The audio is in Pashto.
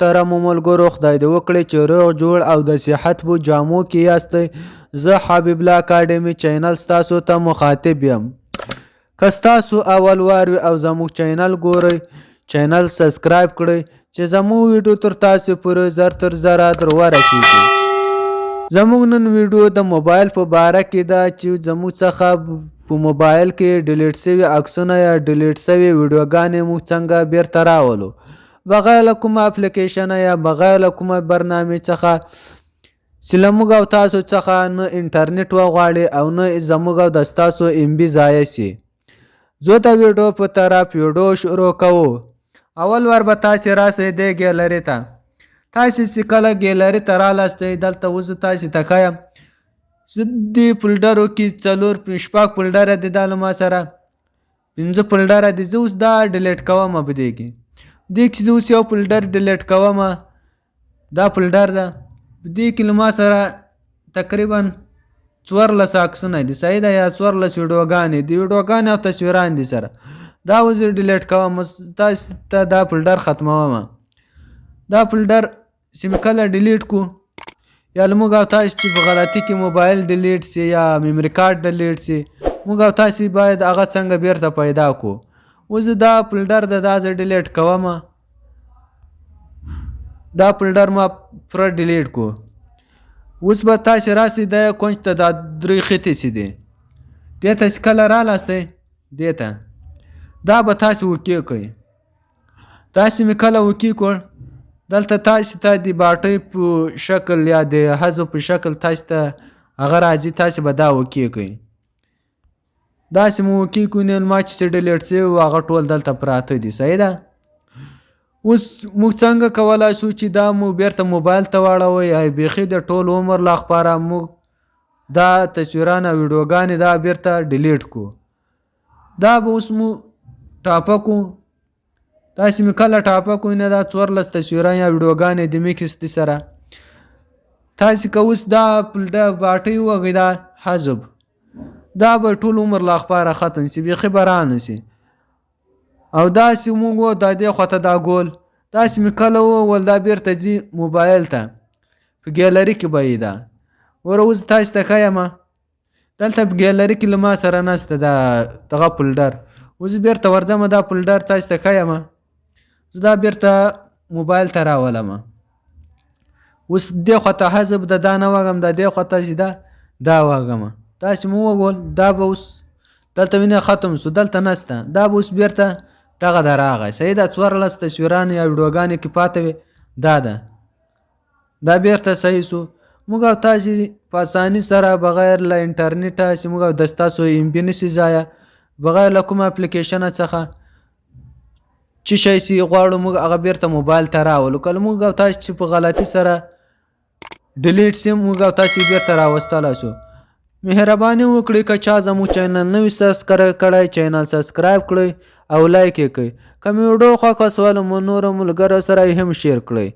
محترمو ملګرو، خدای دې وکړي چې روغ جوړ او د صحت په جامو کې یاستئ. زه حبیب الله اکاډمي چینل ستاسو ته مخاطب یم. که ستاسو اول وار وي او زموږ چینل ګورئ، چینل سبسکرایب کړئ چې زموږ ویډیو تر تاسو پورې زر تر زره در ورسیږي. زموږ نن ویډیو د موبایل په باره کې ده چې زموږ څخه په موبایل کې ډیلیټ سوي عکسونه یا ډیلیټ سوي ویډیوګانې موږ څنګه بیرته راولو بغیر له کومه اپلیکیشنه یا بغیر له کومه برنامې څخه چې له موږ او تاسو څخه نه انټرنیټ وغواړي او نه زموږ او د ستاسو ام بي ضایع سي. زه د ویډیو په طرف ویډیو شروع کوو. اول وار به تاسې راسئ دې ګیلري ته. تاسې چې کله ګیلري ته رالاستئ دلته اوس تاسې ته ښیم زه دې فولډرو کې شپږ فولډره دي دا له ما سره 5 فولډره دي. زه اوس دا ډیلیټ کوم په دې کې زه اوس یو فولډر ډیلیټ کوم. دا فولډر ده په دې کې له ما سره تقریبا 14 عکسونه دي، صحیح ده، یا 14 ویډیوګانې دي، ویډیوګانې او تصویران دي سره. دا اوس زه ډیلیټ کوم. تاسو ته دا فولډر ختموم. دا فولډر چې مې کله ډیلیټ کو یا موږ او تاسو چې په غلطي کې موبایل ډیلیټ سي یا میموري کارت ډیلیټ سي، موږ او تاسو باید هغه څنګه بیرته پیدا کو. اوس دا فولډر دا زه ډیلیټ کوم. دا فولډر ما پوره ډیلیټ کو. اوس به تاسو راسئ د کونج ته دا 3 خطې سي دي دې ته چې کله رالاستئ دې ته دا به تاسو اوکې کوئ. تاسو مې کله اوکې کړ دلته تاسو ته د باټۍ په شکل یا د حذف په شکل تاسو ته هغه راځي. تاسو به دا اوکې کوئ. داسې مو اوکې کوئ نو ما چې ډیلیټ سوي وو هغه ټول دلته پراته دي، صحیح ده. اوس موږ څنګه کولی شو چې دا مو بیرته موبایل ته واړوئ یا بیخي د ټول عمر لپاره موږ دا تصویران او ویډیوګانې دا بیرته ډیلیټ کو. دا به اوس مو ټاپه کو. تاسې مې کله ټاپه کوئ نه دا 14 تصویران یا ویډیوګانې د میکس دي سره. تاسې که اوس دا باټۍ ووهئ دا حذف دا به ټول عمر لپاره ختم سي، بیخي به رانه سي. او داسې موږ و دا دې خواته دا ګول داسې مې کله وویل دا بیرته ځي موبایل ته په ګیلري کې به یې ده. وره اوس تاسو ته ښیم دلته په ګیلري کې له ما سره نسته دا دغه فولډر. اوس بیرته ورځم دا فولډر تاسو ته ښیم. زه دا بیرته موبایل ته راولم. اوس دې خواته حذف ده دا نه وږم، دا دې خواته چې ده دا وږم. تاسې مو وګول دا به اوس دلته وینه ختم سو، دلته نسته. دا به اوس بیرته دغه ده راغی، صحیح ده. 14 تصویران یا ویډیوګانې کې پاته وي دا ده. دا بیرته صحیح سو. موږ او تاسې په اساني سره بغیر له انټرنیټه چې موږ او د ستاسو ام بي نسي ضایع بغیر له کومه اپلیکیشنه څخه چې شی سي غواړو موږ هغه بیرته موبایل ته راولو. کله موږ او تاسو چې په غلطي سره ډیلیټ سي موږ او تاسو بیرته راوستلی شو. مهرباني وکړئ که چا زموږ چینل نوی سبسکرایب کړی چینل سبسکرایب کړئ او لایک یې کړئ. که مې ویډیو خوښه سوله مو نورو ملګرو سره یې هم شیر کړئ.